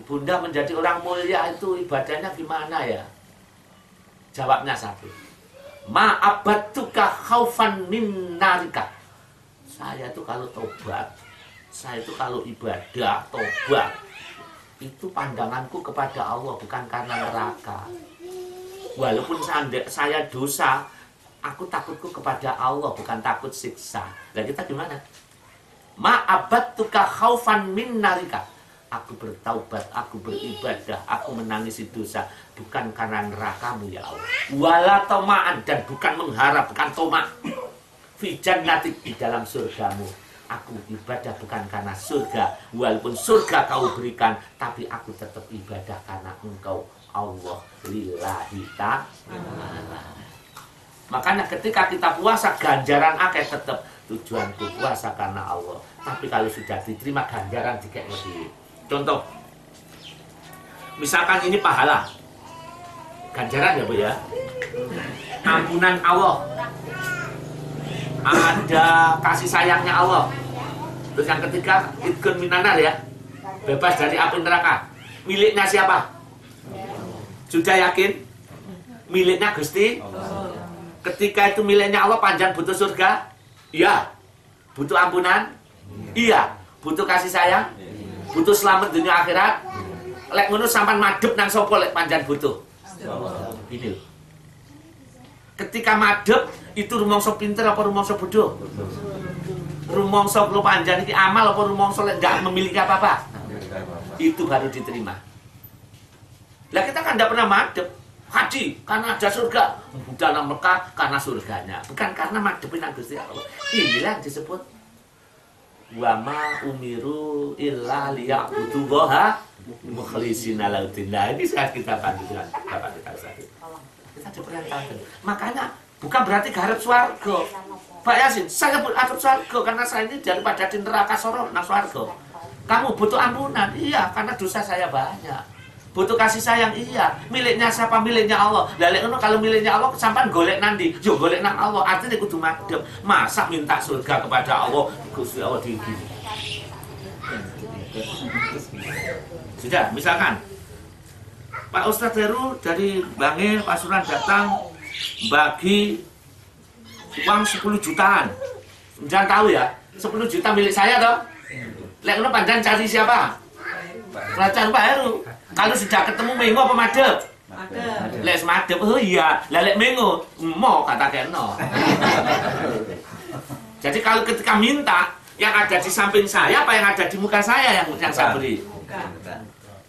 Bunda menjadi orang mulia itu ibadahnya gimana ya? Jawabnya satu, ma'abatuka khaufan min narika. Saya itu kalau tobat, saya itu kalau ibadah, tobat, itu pandanganku kepada Allah, bukan karena neraka. Walaupun saya dosa, aku takutku kepada Allah, bukan takut siksa. Nah kita gimana? Ma'abatuka khaufan min narika. Aku bertaubat, aku beribadah, aku menangisi dosa, bukan karena nerakamu ya Allah. Wala toma'an, dan bukan mengharap, bukan tomak. Fi jannatik, di dalam surgamu. Aku ibadah bukan karena surga, walaupun surga kau berikan, tapi aku tetap ibadah karena engkau Allah lillahi ta'ala. Makanya ketika kita puasa, ganjaran akeh tetap tujuanku puasa karena Allah. Tapi kalau sudah diterima ganjaran dikek lebih. Contoh, misalkan ini pahala, ganjaran ya Bu ya, ampunan Allah, ada kasih sayangnya Allah. Terus yang ketiga, idgun minanar ya, bebas dari api neraka. Miliknya siapa? Sudah yakin? Miliknya Gusti. Ketika itu miliknya Allah, panjang butuh surga? Iya. Butuh ampunan? Iya. Butuh kasih sayang? Butuh selamat dunia akhirat. Lek ngono sampean madhep nang sapa lek panjang butuh? Ini. Ketika madhep itu rumangsa pinter apa rumangsa bodoh? Rumangsa kula panjang iki amal apa rumangsa lek enggak memiliki apa-apa? Itu baru diterima. Lah kita kan enggak pernah madhep. Haji karena ada surga. Dalam Mekah karena surganya, bukan karena madhepin nang Gusti Allah. Inilah disebut wa ma umiru illa liya'budullaha mukhlishina lahuddin. Nah, ini saat kita panggil Bapak kita saat itu. Kita diperintahkan. Makanya bukan berarti garap swarga. Pak Yasin, saya berharap swarga karena saya ini daripada di neraka sorong nang swarga. Kamu butuh ampunan? Iya, karena dosa saya banyak. Butuh kasih sayang? Iya. Miliknya siapa? Miliknya Allah. Dalek ngono kalau miliknya Allah sampean golek nandi, yo golek nang Allah. Artinya kudu madhep. Masa minta surga kepada Allah, Gusti Allah digini. Sudah, misalkan Pak Ustadz Heru dari Bangil Pasuruan datang bagi uang 10 jutaan. Jangan tahu ya, 10 juta milik saya toh. Lek ngono panjang cari siapa? Kerajaan Pak Heru. Kalau sudah ketemu mengo apa madhep? Madhep. Lek madhep, oh iya. Lah lek mengo, mo kata kena. Jadi kalau ketika minta, yang ada di samping saya apa yang ada di muka saya yang saya beri?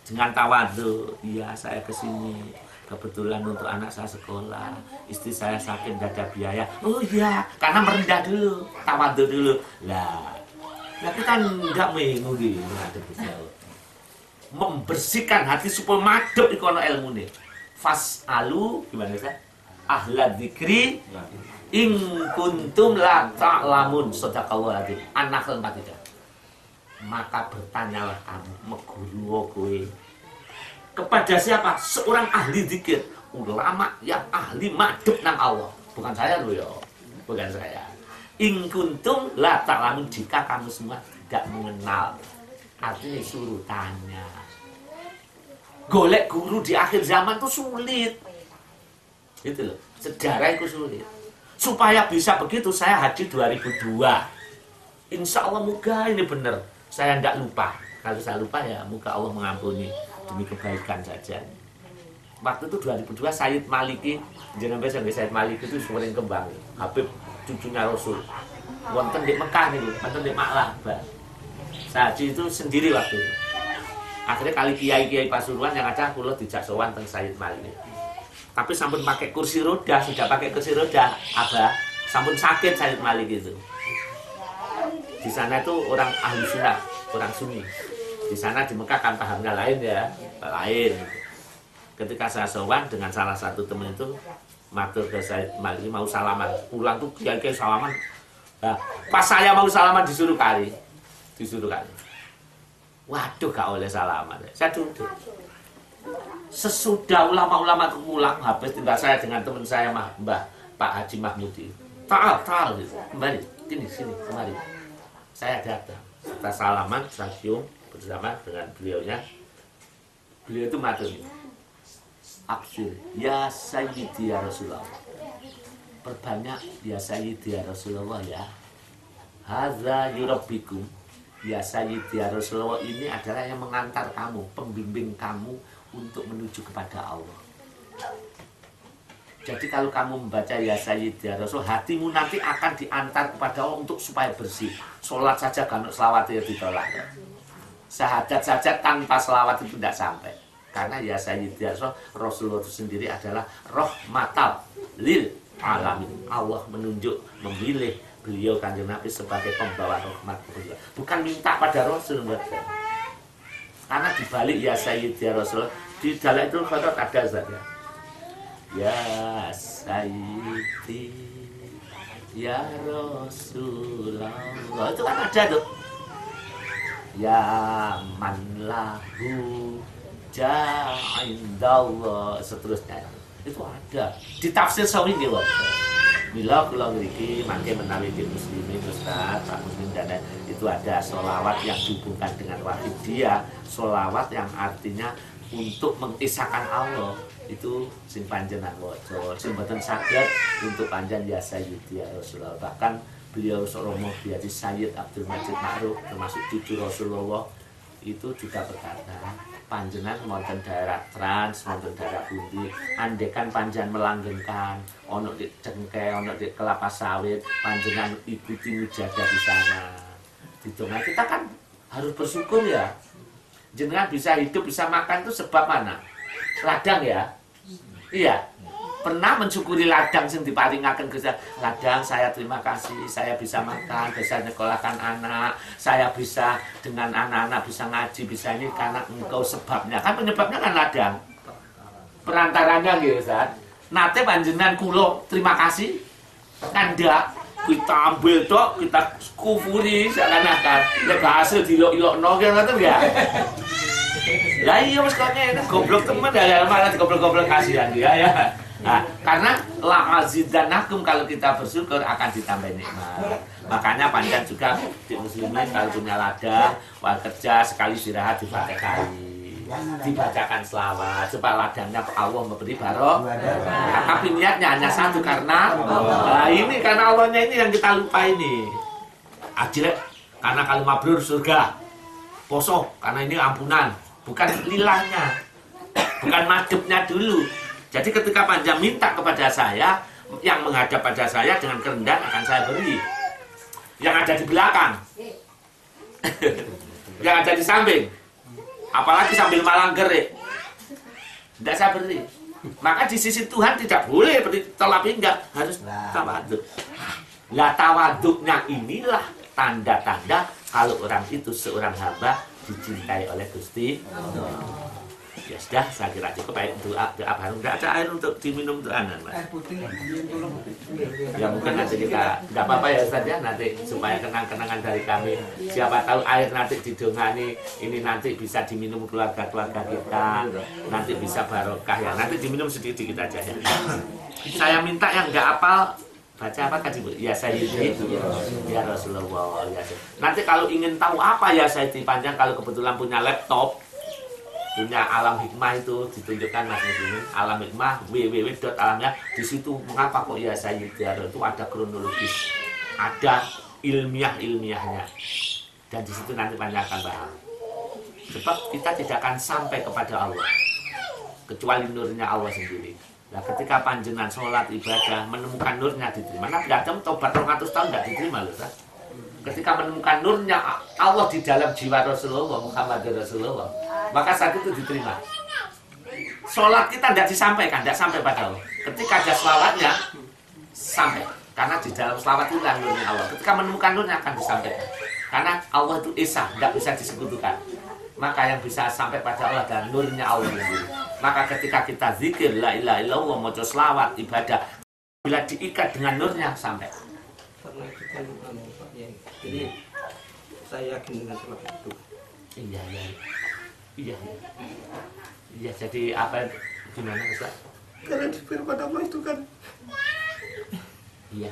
Dengan tawadhu, iya saya kesini kebetulan untuk anak saya sekolah, istri saya sakit tidak ada biaya. Oh iya, karena merendah dulu, tawadhu dulu. Lah kita enggak mengo gitu, ada bisa. Membersihkan hati supaya madhep iku ana ilmune. Fasalu gimana sih? Ahla dzikri in kuntum la ta'lamun. Sadaqallahu alazim. An-Nahl 43. Maka bertanyalah kamu, meguru kowe. Kepada siapa? Seorang ahli zikir, ulama yang ahli madhep nang Allah. Bukan saya loh ya. Bukan saya. In kuntum la ta'lamun, jika kamu semua tidak mengenal. Artinya suruh tanya. Golek guru di akhir zaman itu sulit. Itu loh, sejarah itu sulit. Supaya bisa begitu saya haji 2002. Insya Allah moga ini benar. Saya tidak lupa. Kalau saya lupa ya moga Allah mengampuni demi kebaikan saja. Waktu itu 2002 Sayyid Maliki, jenenge Sayyid Maliki itu sering kembang. Habib cucunya Rasul. Wonten di Mekah niku, wonten di Makkah, Mbak. Saya haji itu sendiri waktu itu. Akhirnya kali kiai-kiai Pasuruan yang ada kula dijak sowan teng Sayyid Malik. Tapi sampun pakai kursi roda, sudah pakai kursi roda, Abah, sampun sakit Sayyid Malik itu. Di sana itu orang ahli sunnah, orang sunni. Di sana di Mekah kan pahamnya lain ya, lain. Ketika saya sowan dengan salah satu teman itu, matur ke Sayyid Malik mau salaman, pulang tuh kiai-kiai salaman. Nah, pas saya mau salaman disuruh kali. Waduh, gak oleh salaman. Saya duduk. Sesudah ulama-ulama itu pulang, habis tiba saya dengan teman saya Mbah Pak Haji Mahmudi. Tal gitu. Kembali, sini, kemari. Saya datang. Setelah salaman, saya cium bersama dengan beliaunya. Beliau itu matur. Absyir, ya Sayyidi ya Rasulullah. Perbanyak ya Sayyidi ya Rasulullah ya. Hadza yurabbikum. Ya Sayyidi ya Rasulullah ini adalah yang mengantar kamu, pembimbing kamu untuk menuju kepada Allah. Jadi kalau kamu membaca ya Sayyidi ya Rasul, hatimu nanti akan diantar kepada Allah untuk supaya bersih. Sholat saja kan selawat ya ditolak. Syahadat saja tanpa selawat itu tidak sampai. Karena ya Sayyidi ya Rasul, Rasulullah itu sendiri adalah rahmatal lil alamin. Allah menunjuk, memilih beliau Kanjeng Nabi sebagai pembawa rahmat. Bukan minta pada Rasul. Karena dibalik ya Sayyidi ya Rasul, di dalam itu ada zatnya. Ya Sayyidi ya Rasulullah, itu kan ada tuh. Ya man lahu ja'indallah, seterusnya itu ada di tafsir Sawi nggih. Bila kula ngriki mangke menawi di muslimin Ustaz, Pak Muslim dan itu ada sholawat yang dihubungkan dengan wahid dia, sholawat yang artinya untuk mengisahkan Allah. Itu sing panjenengan waca, sing mboten saged untuk panjang ya Sayyidi ya Rasulullah. Bahkan beliau Romo Biadi Sayyid Abdul Majid Ma'ruf, termasuk cucu Rasulullah, itu juga berkata, panjenengan wonten daerah Trans, wonten daerah pundi, andekan panjenengan melanggengkan ono di Cengkeh, ono di Kelapa Sawit, panjenengan ikuti mujadah di sana. Ditunggu kita kan harus bersyukur ya. Jenengan bisa hidup, bisa makan itu sebab mana? Ladang ya. Iya. Pernah mensyukuri ladang sing diparingaken Gusti. Ladang saya terima kasih, saya bisa makan, bisa nyekolahkan anak, saya bisa dengan anak-anak bisa ngaji, bisa ini karena engkau sebabnya. Kan penyebabnya kan ladang. Perantaranya nggih Ustaz. Nate panjenengan kula terima kasih. Kan ndak kita ambil tok, kita kufuri seakan-akan nek hasil dilok-ilokno ngoten ya. Lah iya wis kok ngene goblok temen ya malah goblok-goblok kasihan dia ya. Nah, karena la azidanakum, kalau kita bersyukur akan ditambah nikmat. Makanya panjang juga di muslimin kalau punya ladang, wal kerja sekali istirahat difatihai. Dibacakan selawat supaya ladangnya Allah memberi barokah. Nah, tapi niatnya hanya satu karena nah ini karena Allahnya ini yang kita lupa ini. Ajrek karena kalau mabrur surga. Poso karena ini ampunan. Bukan lilahnya, bukan madepnya dulu. Jadi ketika panjang minta kepada saya, yang menghadap pada saya dengan kerendahan akan saya beri. Yang ada di belakang, yang ada di samping, apalagi sambil malang gerik, tidak saya beri. Maka di sisi Tuhan tidak boleh tetapi enggak harus tawaduk. Lah tawaduknya inilah tanda-tanda kalau orang itu seorang hamba dicintai oleh Gusti. Ya sudah, saya kira cukup air doa bareng. Enggak ada air untuk diminum untuk anak, Mas. Air putih. Ya mungkin nanti kita enggak apa-apa ya Ustaz ya, nanti supaya kenang-kenangan dari kami. Siapa tahu air nanti didongani ini nanti bisa diminum keluarga-keluarga kita. Nanti bisa barokah ya. Nanti diminum sedikit aja ya. Saya minta yang enggak hafal baca apa tadi Bu? Ya Sayyidi ya Rasulullah ya. Nanti kalau ingin tahu apa ya Sayyidi panjang, kalau kebetulan punya laptop, punya Alam Hikmah itu ditunjukkan Mas Muslimin, Alam Hikmah www.alamnya, di situ mengapa kok ya Sayyidi itu ada kronologis, ada ilmiahnya, dan di situ nanti panjang akan bahas. Sebab kita tidak akan sampai kepada Allah kecuali nurnya Allah sendiri. Nah, ketika panjenengan sholat ibadah menemukan nurnya diterima. Nabi Adam tobat 200 tahun tidak diterima loh, Ustaz. ketika menemukan nurnya Allah di dalam jiwa Rasulullah Muhammad Rasulullah, maka saat itu diterima. Sholat kita tidak disampaikan, tidak sampai pada Allah. Ketika ada selawatnya, sampai. Karena di dalam selawat itu kan nurnya Allah. Ketika menemukan nurnya akan disampaikan. Karena Allah itu Esa, tidak bisa disekutukan. Maka yang bisa sampai pada Allah dan nurnya Allah sendiri. Maka ketika kita zikir, la ilaha illallah, mau selawat, ibadah, bila diikat dengan nurnya, sampai. Karena itu kan Pak Yai. Jadi saya yakin dengan sholat itu. Iya. Iya, jadi apa gimana Ustaz? Karena di firman Allah itu kan Iya.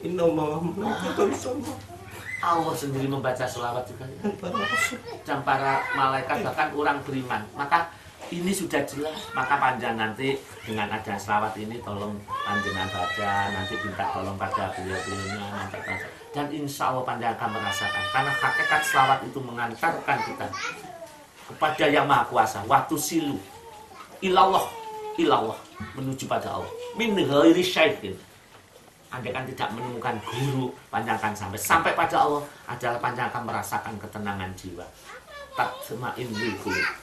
Inna Muhammadan sama Allah sendiri membaca selawat juga. Dan para malaikat bahkan orang beriman. Maka ini sudah jelas. Maka panjang nanti dengan ada selawat ini tolong panjenengan baca. Nanti minta tolong pada beliau-beliaunya. Dan insya Allah panjang akan merasakan. Karena hakikat selawat itu mengantarkan kita kepada yang maha kuasa. Waktu silu ilallah menuju pada Allah min ghairi syai'in. Anda kan tidak menemukan guru, panjangkan sampai pada Allah adalah panjangkan merasakan ketenangan jiwa. Tatma'innul qulub.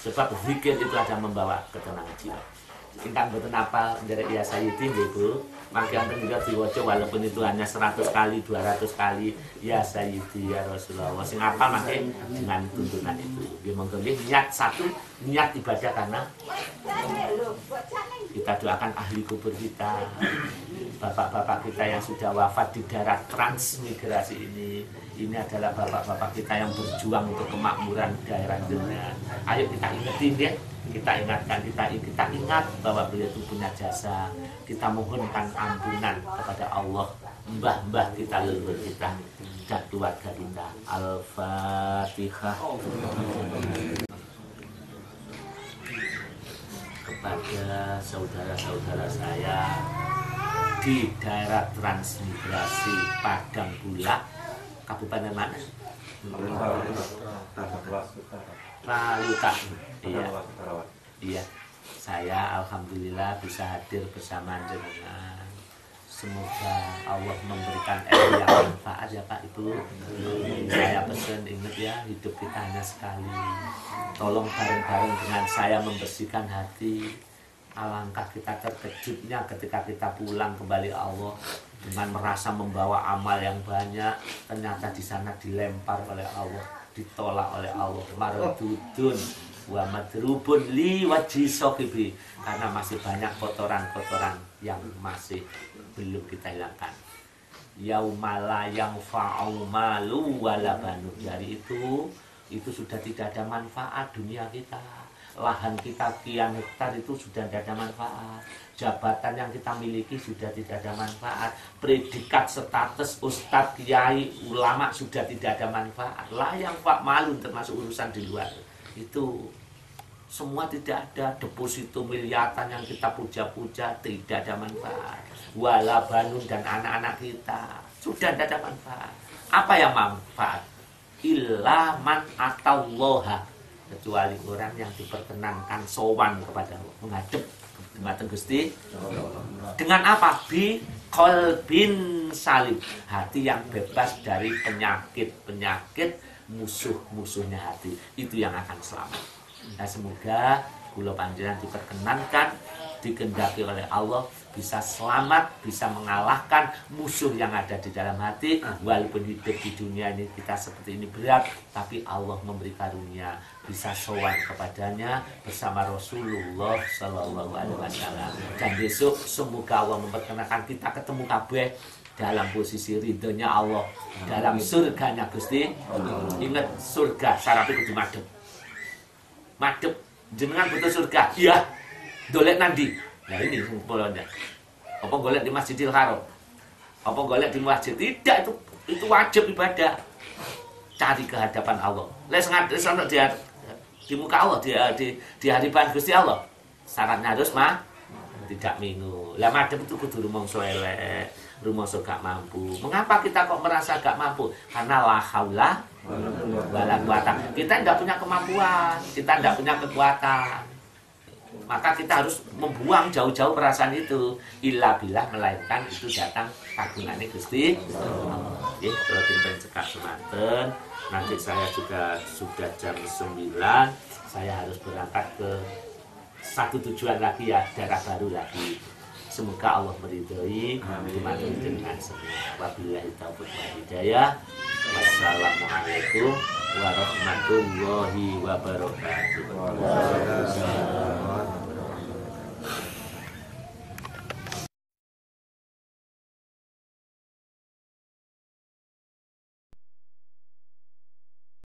Sebab zikir itu ada membawa ketenangan jiwa. Ingkang boten apa nderek ya Sayyidi Ibu, mangke enten juga diwaca walaupun itu hanya 100 kali, 200 kali ya Sayyidi ya Rasulullah. Sing apal mangke dengan tuntunan itu. Nggih monggo niat satu, niat ibadah karena kita doakan ahli kubur kita, bapak-bapak kita yang sudah wafat di daerah transmigrasi ini. Ini adalah bapak-bapak kita yang berjuang untuk kemakmuran daerah dunia. Ayo kita ingetin ya, kita ingatkan, kita ingat bahwa beliau itu punya jasa. Kita mohonkan ampunan kepada Allah, mbah-mbah kita, leluhur kita, dan keluarga kita. Al-Fatihah. Kepada saudara-saudara saya di daerah transmigrasi Padang Bulak, Kabupaten mana? Palutan. Iya. Saya alhamdulillah bisa hadir bersama jenengan. Semoga Allah memberikan ilmu yang manfaat ya Pak Ibu. Saya pesan ingat ya, hidup kita hanya sekali. Tolong bareng-bareng dengan saya membersihkan hati. Alangkah kita terkejutnya ketika kita pulang kembali Allah dengan merasa membawa amal yang banyak, ternyata di sana dilempar oleh Allah, ditolak oleh Allah. Mardudun wa madrubun li wajhi sokibi, karena masih banyak kotoran-kotoran yang masih belum kita hilangkan. Yaumala yang fa'u malu wala banu, dari itu sudah tidak ada manfaat dunia kita. Lahan kita sekian hektar itu sudah tidak ada manfaat. Jabatan yang kita miliki sudah tidak ada manfaat. Predikat status ustadz, kiai, ulama sudah tidak ada manfaat. Lah yang pak malu termasuk urusan di luar itu semua tidak ada. Deposito miliaran yang kita puja-puja tidak ada manfaat. Wala banun dan anak-anak kita sudah tidak ada manfaat. Apa yang manfaat? Illa man atallaha, kecuali orang yang diperkenankan sowan kepada Allah, menghadap kepada Gusti. Dengan apa? Bi qalbin salim, hati yang bebas dari penyakit musuh-musuhnya hati, itu yang akan selamat. Nah, semoga kula panjenengan diperkenankan, dikehendaki oleh Allah, bisa selamat, bisa mengalahkan musuh yang ada di dalam hati. Walaupun hidup di dunia ini kita seperti ini berat, tapi Allah memberi karunia bisa sowan kepadanya bersama Rasulullah Sallallahu Alaihi Wasallam. Dan besok semoga Allah memperkenalkan kita ketemu kabeh dalam posisi ridhonya Allah, dalam surganya Gusti. Ingat surga syaratnya kudu madhep. Jenengan butuh surga, iya. Dolek nandi. Nah ini polanya. Apa golek di Masjidil Haram? Apa golek di masjid? Tidak, itu wajib ibadah. Cari kehadapan Allah. Les ngadres di muka Allah, di hadapan Gusti Allah. Syaratnya harus tidak minggu. Lah madhep itu kudu rumangsa elek, rumangsa gak mampu. Mengapa kita kok merasa gak mampu? Karena la haula wala quwata. Kita tidak punya kemampuan, kita tidak punya kekuatan. Maka kita harus membuang jauh-jauh perasaan itu. Illa billah, melainkan itu datang kagungane Gusti. Nggih, kalau dinten cekak semanten, nanti saya juga sudah jam 9, saya harus berangkat ke satu tujuan lagi ya, daerah baru lagi. Semoga Allah meridhoi teman-teman dengan semua. Wabillahi taufiq wal hidayah. Wassalamualaikum warahmatullahi wabarakatuh.